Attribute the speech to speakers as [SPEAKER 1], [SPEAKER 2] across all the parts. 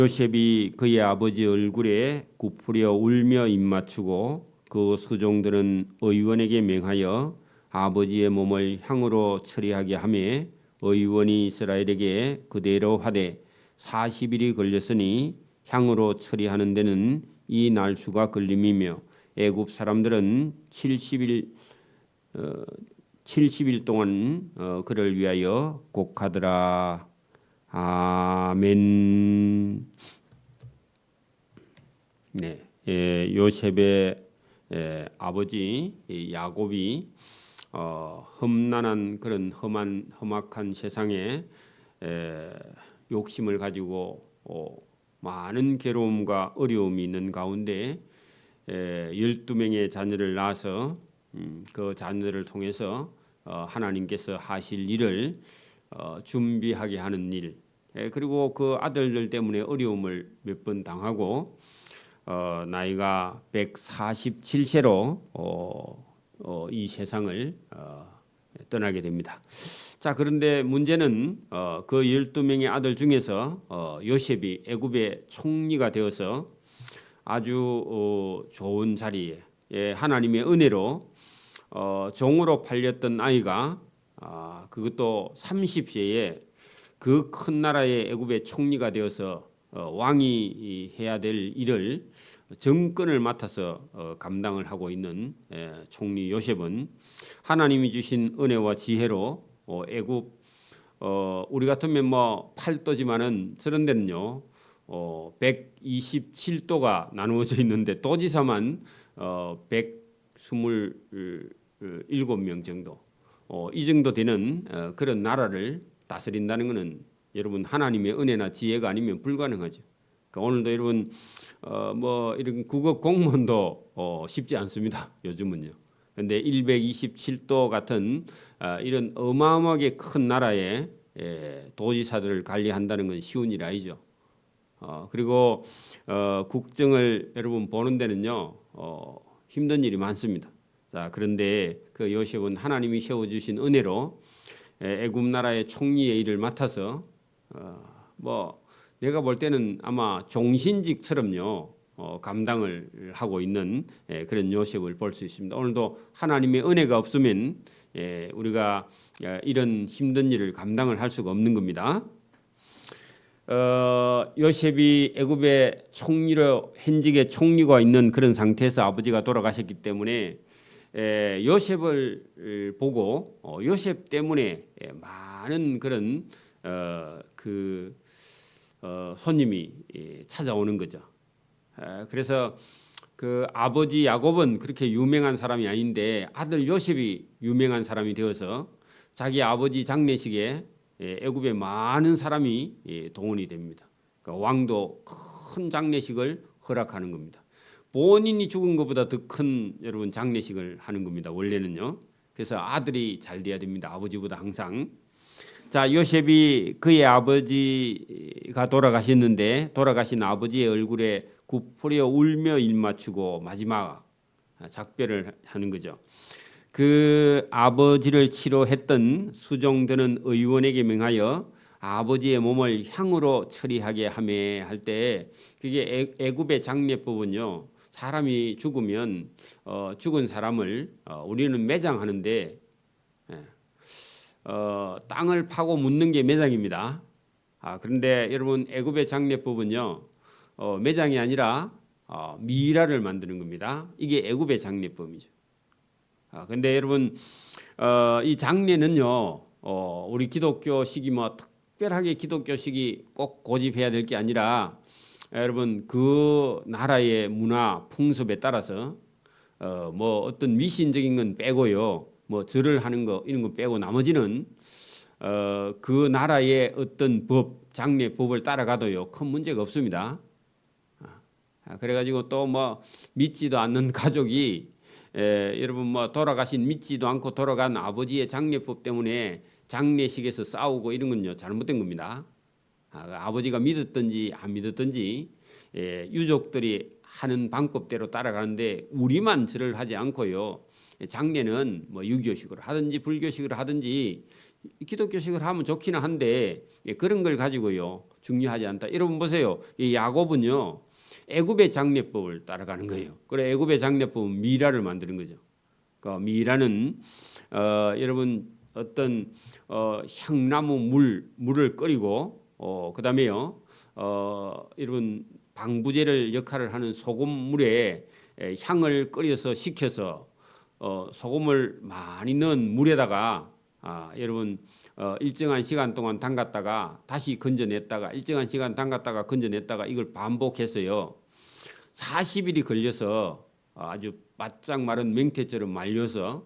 [SPEAKER 1] 요셉이 그의 아버지 얼굴에 굽으려 울며 입맞추고 그 수종들은 의원에게 명하여 아버지의 몸을 향으로 처리하게 하며 의원이 이스라엘에게 그대로 하되 40일이 걸렸으니 향으로 처리하는 데는 이 날수가 걸림이며 애굽 사람들은 70일 동안 그를 위하여 곡하더라. 아멘. 네, 요셉의 아버지 야곱이 험난한 그런 험악한 세상에 욕심을 가지고 많은 괴로움과 어려움이 있는 가운데 12명의 자녀를 낳아서 그 자녀를 통해서 하나님께서 하실 일을 준비하게 하는 일, 그리고 그 아들들 때문에 어려움을 몇 번 당하고 나이가 147세로 이 세상을 떠나게 됩니다. 자, 그런데 문제는 그 12명의 아들 중에서 요셉이 애굽의 총리가 되어서 아주 좋은 자리에 하나님의 은혜로 종으로 팔렸던 아이가 그것도 30세에 그 큰 나라의 애굽의 총리가 되어서 왕이 해야 될 일을 정권을 맡아서 감당을 하고 있는 총리 요셉은 하나님이 주신 은혜와 지혜로 애굽 우리 같으면 뭐 팔도지만은 저런 데는요 127도가 나누어져 있는데 도지사만 127명 정도 이 정도 되는 그런 나라를 다스린다는 것은 여러분 하나님의 은혜나 지혜가 아니면 불가능하죠. 그러니까 오늘도 여러분 뭐 이런 국어 공무원도 쉽지 않습니다. 요즘은요. 그런데 127도 같은 이런 어마어마하게 큰 나라의 도지사들을 관리한다는 건 쉬운 일 아니죠. 그리고 국정을 여러분 보는 데는요 힘든 일이 많습니다. 자, 그런데 그 요셉은 하나님이 세워주신 은혜로 애굽 나라의 총리의 일을 맡아서 뭐 내가 볼 때는 아마 종신직처럼요 감당을 하고 있는 그런 요셉을 볼 수 있습니다. 오늘도 하나님의 은혜가 없으면 우리가 이런 힘든 일을 감당을 할 수가 없는 겁니다. 요셉이 애굽의 총리로 현직의 총리가 있는 그런 상태에서 아버지가 돌아가셨기 때문에 요셉을 보고 요셉 때문에 많은 그런 손님이 찾아오는 거죠. 그래서 그 아버지 야곱은 그렇게 유명한 사람이 아닌데 아들 요셉이 유명한 사람이 되어서 자기 아버지 장례식에 애굽에 많은 사람이 동원이 됩니다. 그러니까 왕도 큰 장례식을 허락하는 겁니다. 본인이 죽은 것보다 더 큰 여러분 장례식을 하는 겁니다. 원래는요. 그래서 아들이 잘 돼야 됩니다. 아버지보다 항상. 자, 요셉이 그의 아버지가 돌아가셨는데 돌아가신 아버지의 얼굴에 굽으려 울며 입맞추고 마지막 작별을 하는 거죠. 그 아버지를 치료했던 수종되는 의원에게 명하여 아버지의 몸을 향으로 처리하게 하며 할 때 그게 애굽의 장례법은요. 사람이 죽으면 죽은 사람을 우리는 매장하는데 땅을 파고 묻는 게 매장입니다. 그런데 여러분 애굽의 장례법은요 매장이 아니라 미라를 만드는 겁니다. 이게 애굽의 장례법이죠. 그런데 여러분 이 장례는요 우리 기독교식이 뭐 특별하게 기독교식이 꼭 고집해야 될 게 아니라 여러분 그 나라의 문화 풍습에 따라서 뭐 어떤 미신적인 건 빼고요 뭐 절을 하는 거 이런 거 빼고 나머지는 그 나라의 어떤 법 장례법을 따라가도요 큰 문제가 없습니다. 그래가지고 또 뭐 믿지도 않는 가족이 여러분 뭐 돌아가신 믿지도 않고 돌아간 아버지의 장례법 때문에 장례식에서 싸우고 이런 건요 잘못된 겁니다. 아버지가 믿었든지 안 믿었든지 유족들이 하는 방법대로 따라가는데 우리만 절을 하지 않고요. 장례는 뭐 유교식으로 하든지 불교식으로 하든지 기독교식으로 하면 좋기는 한데 그런 걸 가지고요 중요하지 않다. 여러분 보세요. 이 야곱은요. 애굽의 장례법을 따라가는 거예요. 그래 애굽의 장례법은 미라를 만드는 거죠. 그 미라는 여러분 어떤 향나무 물을 끓이고 그다음에요. 여러분 방부제를 역할을 하는 소금물에 향을 끓여서 식혀서 소금을 많이 넣은 물에다가 여러분 일정한 시간 동안 담갔다가 다시 건져냈다가 일정한 시간 담갔다가 건져냈다가 이걸 반복했어요. 40일이 걸려서 아주 바짝 마른 맹태처럼 말려서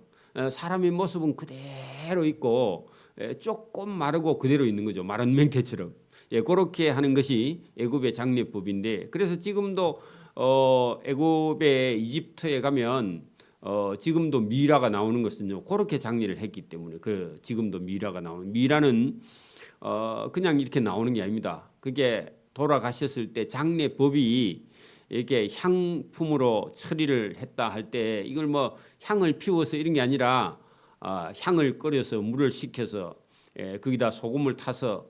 [SPEAKER 1] 사람의 모습은 그대로 있고 조금 마르고 그대로 있는 거죠. 마른 맹태처럼. 그렇게 하는 것이 애굽의 장례법인데 그래서 지금도 애굽의 이집트에 가면 지금도 미라가 나오는 것은요. 그렇게 장례를 했기 때문에 그 지금도 미라가 나오는 미라는 그냥 이렇게 나오는 게 아닙니다. 그게 돌아가셨을 때 장례법이 이렇게 향품으로 처리를 했다 할 때 이걸 뭐 향을 피워서 이런 게 아니라 향을 끓여서 물을 식혀서 거기다 소금을 타서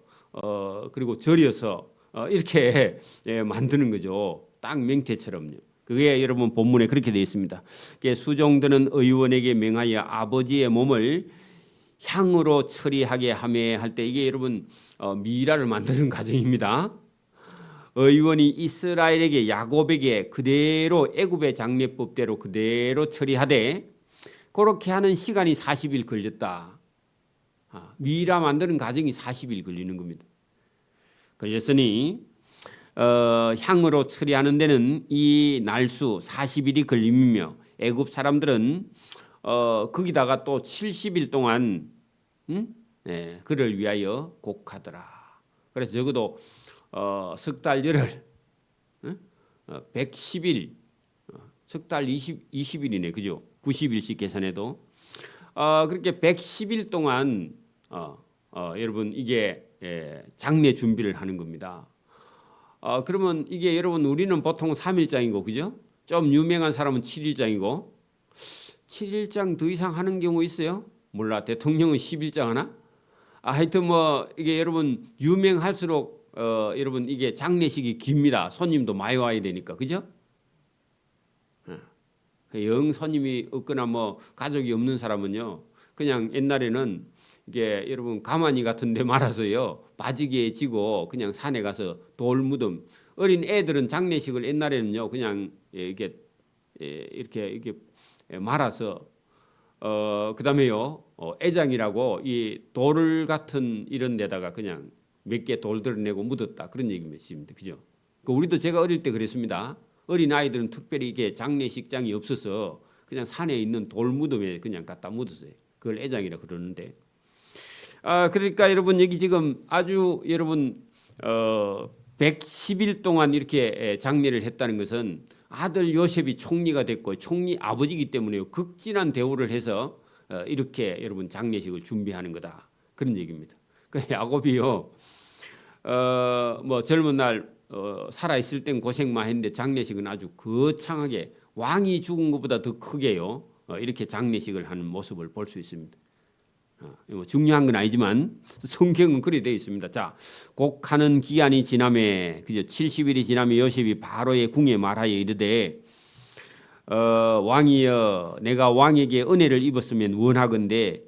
[SPEAKER 1] 그리고 절여서 이렇게 만드는 거죠. 딱 맹태처럼요. 그게 여러분 본문에 그렇게 되어 있습니다. 수종드는 의원에게 명하여 아버지의 몸을 향으로 처리하게 하며 할 때 이게 여러분 미라를 만드는 과정입니다. 의원이 이스라엘에게 야곱에게 그대로 애굽의 장례법대로 그대로 처리하되 그렇게 하는 시간이 40일 걸렸다. 미라 만드는 과정이 40일 걸리는 겁니다. 걸렸으니 향으로 처리하는 데는 이 날수 40일이 걸리며 애굽 사람들은 거기다가 또 70일 동안 그를 위하여 곡하더라. 그래서 적어도 석 달 열흘 110일 석 달 20일이네. 그죠? 90일씩 계산해도 그렇게 110일 동안 여러분 이게 장례 준비를 하는 겁니다. 그러면 이게 여러분 우리는 보통 3일장이고 그죠? 좀 유명한 사람은 7일장이고 7일장 더 이상 하는 경우 있어요? 몰라. 대통령은 10일장 하나? 하여튼 뭐 이게 여러분 유명할수록 여러분 이게 장례식이 깁니다. 손님도 많이 와야 되니까 그죠? 영 손님이 없거나 뭐 가족이 없는 사람은요 그냥 옛날에는 이게 여러분 가마니 같은 데 말아서요 바지기에 지고 그냥 산에 가서 돌 무덤 어린 애들은 장례식을 옛날에는요 그냥 이렇게 말아서 그다음에요 애장이라고 이 돌 같은 이런 데다가 그냥 몇 개 돌들을 내고 묻었다 그런 얘기입니다. 그죠? 우리도 제가 어릴 때 그랬습니다. 어린 아이들은 특별히 이게 장례식장이 없어서 그냥 산에 있는 돌 무덤에 그냥 갖다 묻었어요. 그걸 애장이라 그러는데. 그러니까 여러분 여기 지금 아주 여러분 110일 동안 이렇게 장례를 했다는 것은 아들 요셉이 총리가 됐고 총리 아버지이기 때문에 극진한 대우를 해서 이렇게 여러분 장례식을 준비하는 거다 그런 얘기입니다. 그 야곱이요 뭐 젊은 날 살아 있을 땐 고생 많이 했는데 장례식은 아주 거창하게 왕이 죽은 것보다 더 크게요 이렇게 장례식을 하는 모습을 볼 수 있습니다. 중요한 건 아니지만 성경은 그리 되어 있습니다. 자, 곡하는 기한이 지나매 그죠? 70일이 지나매 요셉이 바로의 궁에 말하여 이르되 왕이여 내가 왕에게 은혜를 입었으면 원하건대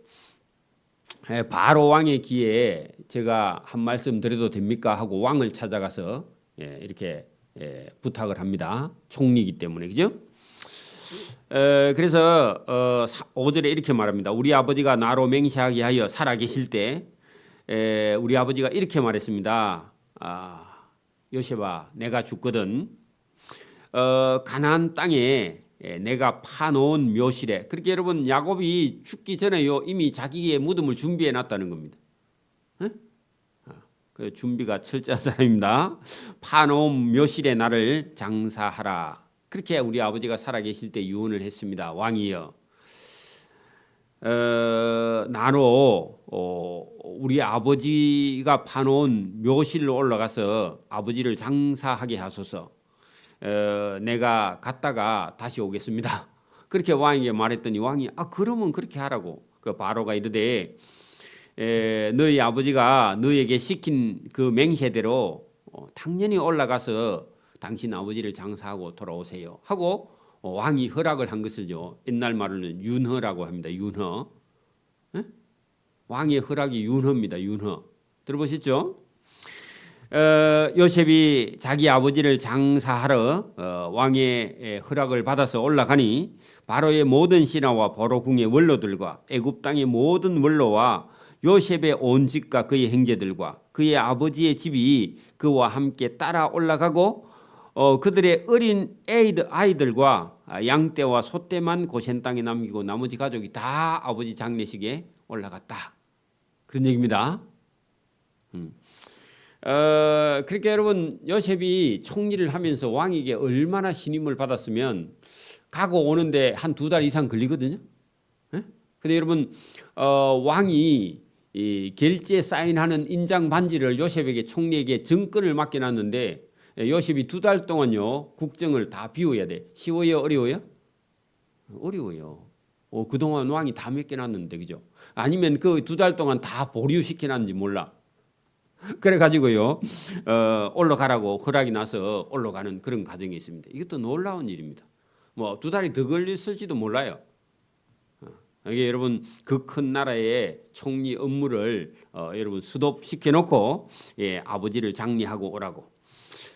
[SPEAKER 1] 바로 왕의 귀에 제가 한 말씀 드려도 됩니까 하고 왕을 찾아가서 이렇게 부탁을 합니다. 총리이기 때문에 그죠? 그래서 5절에 이렇게 말합니다. 우리 아버지가 나로 맹세하게 하여 살아계실 때 우리 아버지가 이렇게 말했습니다. 요셉아 내가 죽거든 가나안 땅에 내가 파놓은 묘실에 그렇게 여러분 야곱이 죽기 전에요 이미 자기의 무덤을 준비해 놨다는 겁니다. 그 준비가 철저한 사람입니다. 파놓은 묘실에 나를 장사하라. 그렇게 우리 아버지가 살아계실 때 유언을 했습니다. 왕이여 나로 우리 아버지가 파놓은 묘실로 올라가서 아버지를 장사하게 하소서. 내가 갔다가 다시 오겠습니다. 그렇게 왕에게 말했더니 왕이 그러면 그렇게 하라고. 그 바로가 이르되 너희 아버지가 너에게 시킨 그 맹세대로 당연히 올라가서 당신 아버지를 장사하고 돌아오세요 하고 왕이 허락을 한 것을요. 옛날 말로는 윤허라고 합니다. 윤허. 에? 왕의 허락이 윤허입니다. 윤허. 들어보셨죠? 요셉이 자기 아버지를 장사하러 왕의 허락을 받아서 올라가니 바로의 모든 신하와 바로궁의 원로들과 애굽 땅의 모든 원로와 요셉의 온 집과 그의 형제들과 그의 아버지의 집이 그와 함께 따라 올라가고 그들의 어린 아이들과 양떼와 소떼만 고센 땅에 남기고 나머지 가족이 다 아버지 장례식에 올라갔다. 그런 얘기입니다. 그러니까 여러분 요셉이 총리를 하면서 왕에게 얼마나 신임을 받았으면 가고 오는데 한 2달 이상 걸리거든요. 근데 여러분 왕이 이 결제 사인하는 인장 반지를 요셉에게 총리에게 정권을 맡겨놨는데 요셉이 2달 동안요 국정을 다 비워야 돼. 쉬워요? 어려워요? 어려워요. 그동안 왕이 다 맡겨놨는데 그죠? 아니면 그 2달 동안 다 보류시켜놨는지 몰라. 그래가지고요 올라가라고 허락이 나서 올라가는 그런 과정이 있습니다. 이것도 놀라운 일입니다. 뭐 2달이 더 걸렸을지도 몰라요. 이게 여러분 그 큰 나라의 총리 업무를 여러분 수독시켜 놓고 아버지를 장례하고 오라고.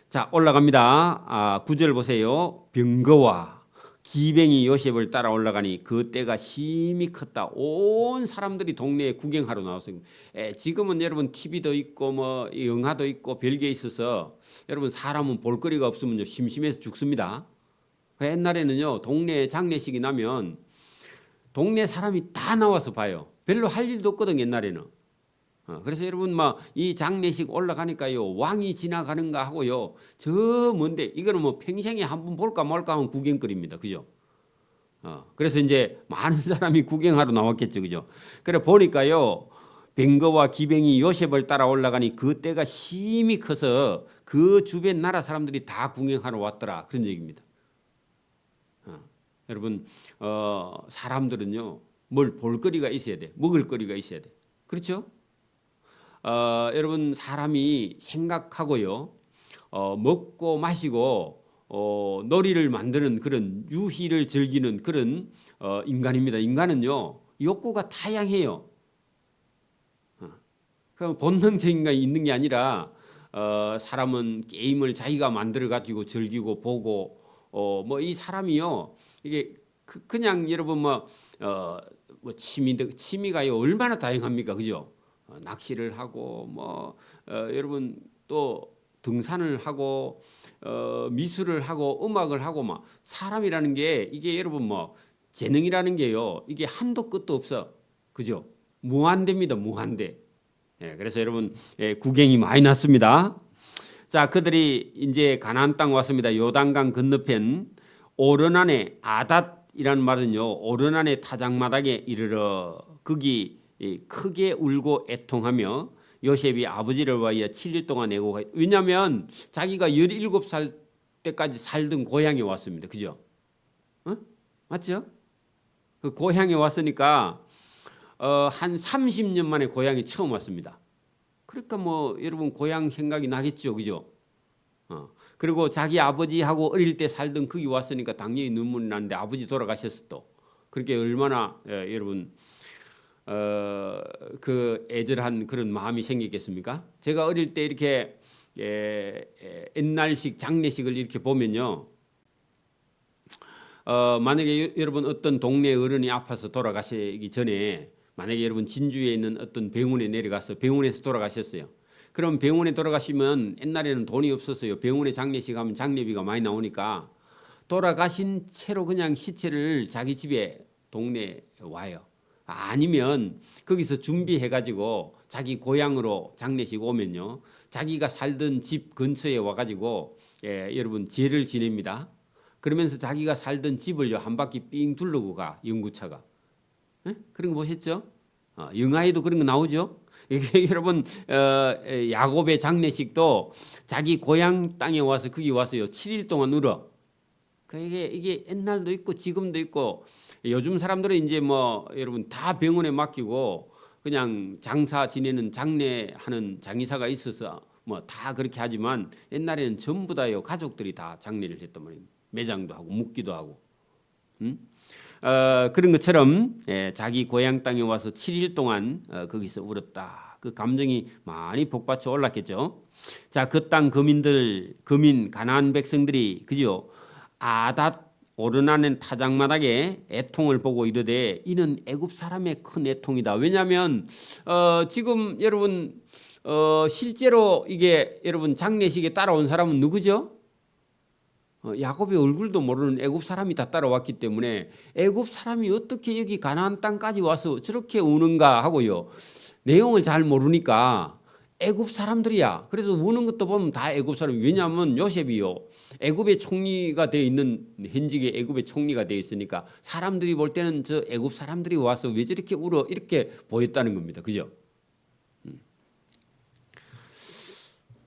[SPEAKER 1] 자 올라갑니다. 9절 보세요. 병거와 기병이 요셉을 따라 올라가니 그 때가 심히 컸다. 온 사람들이 동네에 구경하러 나왔어요. 지금은 여러분 TV도 있고 뭐 영화도 있고 별게 있어서 여러분 사람은 볼거리가 없으면 심심해서 죽습니다. 옛날에는요 동네에 장례식이 나면 동네 사람이 다 나와서 봐요. 별로 할 일도 없거든 옛날에는. 그래서 여러분 막 이 장례식 올라가니까요 왕이 지나가는가 하고요 저 먼데 이거는 뭐 평생에 한 번 볼까 말까 하는 구경거리입니다. 그죠? 그래서 이제 많은 사람이 구경하러 나왔겠죠. 그죠? 그래 보니까요 병거와 기병이 요셉을 따라 올라가니 그 때가 심히 커서 그 주변 나라 사람들이 다 구경하러 왔더라. 그런 얘기입니다. 여러분 사람들은요 뭘 볼거리가 있어야 돼. 먹을거리가 있어야 돼. 그렇죠? 여러분 사람이 생각하고요 먹고 마시고 놀이를 만드는 그런 유희를 즐기는 그런 인간입니다. 인간은요 욕구가 다양해요. 그럼 본능적인 게 있는 게 아니라 사람은 게임을 자기가 만들어 가지고 즐기고 보고 뭐 이 사람이요 이게 그냥 여러분 뭐 취미가요 얼마나 다양합니까, 그죠? 낚시를 하고 뭐 여러분 또 등산을 하고 미술을 하고 음악을 하고 막 사람이라는 게 이게 여러분 뭐 재능이라는 게요 이게 한도 끝도 없어, 그죠? 무한대입니다, 무한대. 그래서 여러분 구경이 많이 났습니다. 자, 그들이 이제 가나안 땅 왔습니다. 요단강 건너편 오르난의 아닷이라는 말은요 오르난의 타작마당에 이르러 거기 크게 울고 애통하며 요셉이 아버지를 위하여 7일 동안 애고가 왜냐하면 자기가 17살 때까지 살던 고향에 왔습니다. 그죠? 맞죠? 그 고향에 왔으니까 한 30년 만에 고향에 처음 왔습니다. 그러니까 뭐 여러분 고향 생각이 나겠죠. 그죠? 그리고 자기 아버지하고 어릴 때 살던 거기 왔으니까 당연히 눈물이 나는데 아버지 돌아가셨어 또. 그렇게 얼마나 여러분 그 애절한 그런 마음이 생기겠습니까? 제가 어릴 때 이렇게 옛날식 장례식을 이렇게 보면요. 만약에 여러분 어떤 동네 어른이 아파서 돌아가시기 전에 만약에 여러분 진주에 있는 어떤 병원에 내려가서 병원에서 돌아가셨어요. 그럼 병원에 돌아가시면 옛날에는 돈이 없었어요. 병원에 장례식 하면 장례비가 많이 나오니까 돌아가신 채로 그냥 시체를 자기 집에 동네에 와요. 아니면 거기서 준비해가지고 자기 고향으로 장례식 오면요. 자기가 살던 집 근처에 와가지고 여러분 제를 지냅니다. 그러면서 자기가 살던 집을요 한 바퀴 삥 둘러고 가 연구차가. 그런 거 보셨죠? 영화에도 그런 거 나오죠? 이게 여러분 야곱의 장례식도 자기 고향 땅에 와서 거기 와서요 7일 동안 울어. 이게 옛날도 있고 지금도 있고 요즘 사람들은 이제 뭐 여러분 다 병원에 맡기고 그냥 장사 지내는 장례하는 장의사가 있어서 뭐 다 그렇게 하지만 옛날에는 전부 다요 가족들이 다 장례를 했단 말입니다. 매장도 하고 묻기도 하고. 그런 것처럼 자기 고향 땅에 와서 7일 동안 거기서 울었다. 그 감정이 많이 복받쳐 올랐겠죠. 자, 그 땅 거민 가나안 백성들이 그죠? 아닷 오르나는 타작마당에 애통을 보고 이르되 이는 애굽 사람의 큰 애통이다. 왜냐하면 지금 여러분 실제로 이게 여러분 장례식에 따라온 사람은 누구죠? 야곱의 얼굴도 모르는 애굽 사람이 다 따라왔기 때문에 애굽 사람이 어떻게 여기 가나안 땅까지 와서 저렇게 우는가 하고요. 내용을 잘 모르니까 애굽 사람들이야. 그래서 우는 것도 보면 다 애굽 사람. 왜냐하면 요셉이요 애굽의 총리가 되어 있는 현직의 애굽의 총리가 되어 있으니까 사람들이 볼 때는 저 애굽 사람들이 와서 왜 저렇게 울어 이렇게 보였다는 겁니다. 그죠?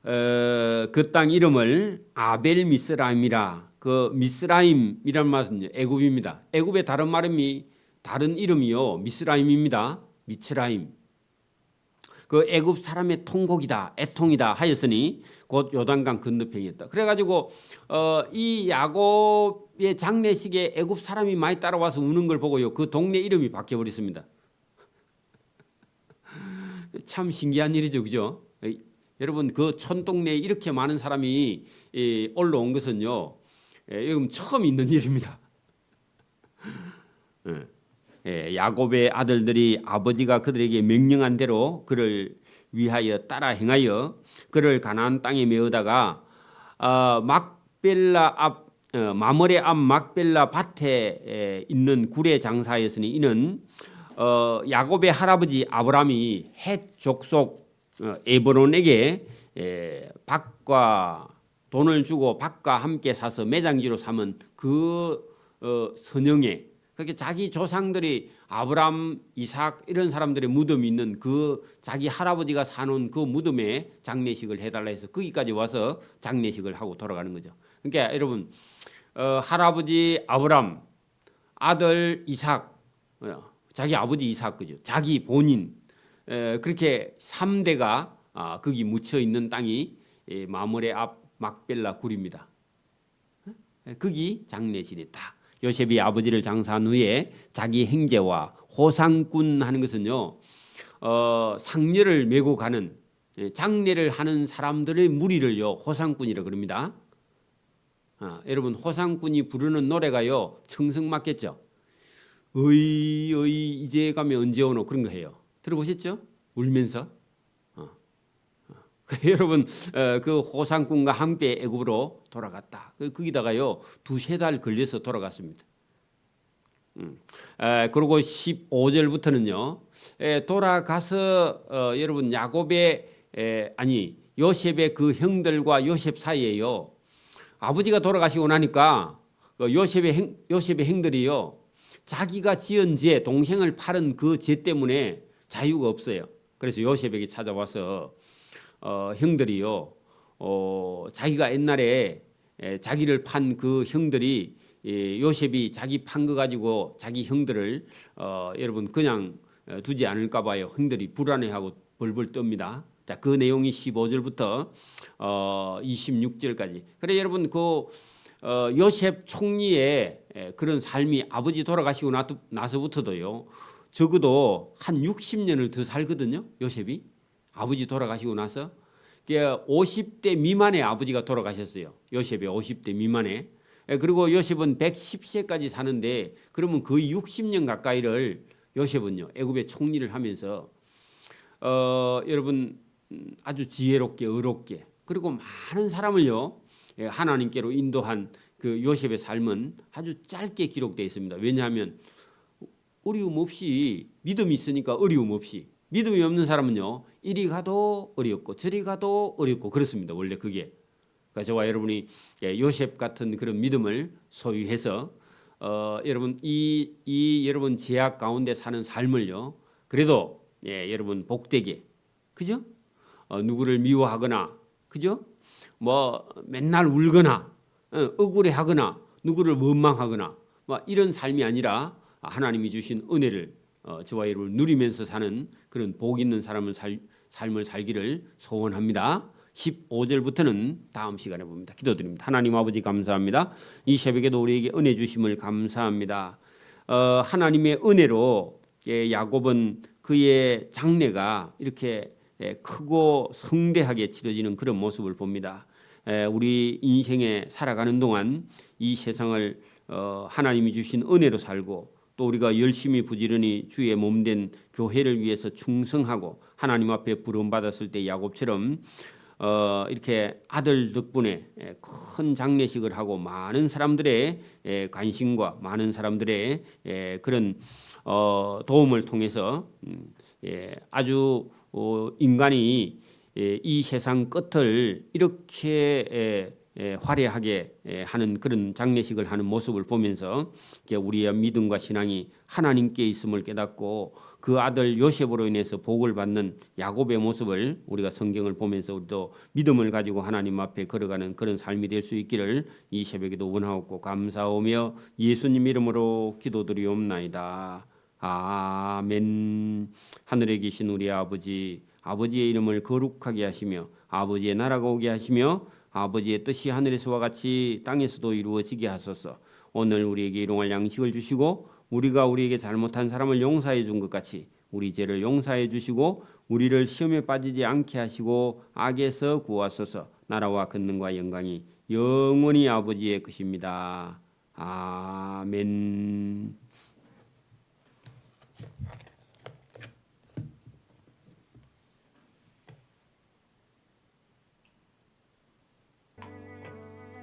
[SPEAKER 1] 그 땅 이름을 아벨 미스라임이라. 그 미스라임이란 말은 애굽입니다. 애굽의 다른 이름이요 미스라임입니다. 미츠라임. 그 애굽 사람의 통곡이다, 애통이다 하였으니 곧 요단강 건너편이었다. 그래가지고 이 야곱의 장례식에 애굽 사람이 많이 따라와서 우는 걸 보고요 그 동네 이름이 바뀌어 버렸습니다. 참 신기한 일이죠, 그죠? 여러분 그 촌동네에 이렇게 많은 사람이 올라온 것은요, 지금 처음 있는 일입니다. 야곱의 아들들이 아버지가 그들에게 명령한 대로 그를 위하여 따라 행하여 그를 가나안 땅에 메우다가 마므레 앞 막벨라 밭에 있는 굴에 장사하였으니 이는 야곱의 할아버지 아브라함이 헷 족속 에브론에게 밭과 돈을 주고 밭과 함께 사서 매장지로 삼은 그 선영에 그렇게 자기 조상들이 아브라함, 이삭 이런 사람들의 무덤이 있는 그 자기 할아버지가 사놓은 그 무덤에 장례식을 해달라 해서 거기까지 와서 장례식을 하고 돌아가는 거죠. 그러니까 여러분 할아버지 아브라함, 아들 이삭, 자기 아버지 이삭 그죠? 자기 본인 그렇게 3대가 거기 묻혀 있는 땅이 마므레 앞 막벨라 굴입니다. 거기 장례실이다. 요셉이 아버지를 장사한 후에 자기 형제와 호상꾼 하는 것은요 상녀를 메고 가는 장례를 하는 사람들의 무리를요 호상꾼이라 그럽니다. 여러분 호상꾼이 부르는 노래가요 청승 맞겠죠. 어이 이제 가면 언제 오노 그런 거 해요. 들어보셨죠? 울면서. 여러분 그 호상꾼과 함께 애굽으로 돌아갔다. 거기다가요 2-3달 걸려서 돌아갔습니다. 그리고 15절부터는요 돌아가서 여러분 요셉의 그 형들과 요셉 사이에요 아버지가 돌아가시고 나니까 요셉의 형들이요 자기가 지은 죄 동생을 팔은 그 죄 때문에 자유가 없어요. 그래서 요셉에게 찾아와서 형들이요 자기가 옛날에 자기를 판 그 형들이 요셉이 자기 판 거 가지고 자기 형들을 여러분 그냥 두지 않을까 봐요. 형들이 불안해하고 벌벌 떱니다. 자, 그 내용이 15절부터 26절까지. 그래 여러분 그 요셉 총리의 그런 삶이 아버지 돌아가시고 나서부터도요. 적어도 한 60년을 더 살거든요. 요셉이 아버지 돌아가시고 나서 50대 미만의 아버지가 돌아가셨어요. 요셉이 50대 미만에. 그리고 요셉은 110세까지 사는데 그러면 거의 60년 가까이를 요셉은요 애굽의 총리를 하면서 여러분 아주 지혜롭게 의롭게 그리고 많은 사람을요 하나님께로 인도한 그 요셉의 삶은 아주 짧게 기록되어 있습니다. 왜냐하면 어려움 없이 믿음이 있으니까 어려움 없이 믿음이 없는 사람은요 이리 가도 어렵고 저리 가도 어렵고 그렇습니다. 원래 그게 그러니까 저와 여러분이 요셉 같은 그런 믿음을 소유해서 여러분 이 여러분 제약 가운데 사는 삶을요 그래도 여러분 복되게 그죠? 누구를 미워하거나 그죠? 뭐 맨날 울거나 억울해하거나 누구를 원망하거나 뭐 이런 삶이 아니라 하나님이 주신 은혜를 저와 여러분 누리면서 사는 그런 복 있는 삶을 살기를 소원합니다. 15절부터는 다음 시간에 봅니다. 기도드립니다. 하나님 아버지 감사합니다. 이 새벽에도 우리에게 은혜 주심을 감사합니다. 하나님의 은혜로 야곱은 그의 장래가 이렇게 크고 성대하게 치러지는 그런 모습을 봅니다. 우리 인생에 살아가는 동안 이 세상을 하나님이 주신 은혜로 살고 또 우리가 열심히 부지런히 주의 몸된 교회를 위해서 충성하고 하나님 앞에 부름받았을 때 야곱처럼 이렇게 아들 덕분에 큰 장례식을 하고 많은 사람들의 관심과 많은 사람들의 그런 도움을 통해서 아주 인간이 이 세상 끝을 이렇게 화려하게 하는 그런 장례식을 하는 모습을 보면서 우리의 믿음과 신앙이 하나님께 있음을 깨닫고 그 아들 요셉으로 인해서 복을 받는 야곱의 모습을 우리가 성경을 보면서 우리도 믿음을 가지고 하나님 앞에 걸어가는 그런 삶이 될 수 있기를 이 새벽에도 원하옵고 감사하며 예수님 이름으로 기도드리옵나이다. 아멘. 하늘에 계신 우리 아버지의 이름을 거룩하게 하시며 아버지의 나라가 오게 하시며 아버지의 뜻이 하늘에서와 같이 땅에서도 이루어지게 하소서. 오늘 우리에게 일용할 양식을 주시고 우리가 우리에게 잘못한 사람을 용서해 준 것 같이 우리 죄를 용서해 주시고 우리를 시험에 빠지지 않게 하시고 악에서 구하소서. 나라와 권능과 영광이 영원히 아버지의 것입니다. 아멘.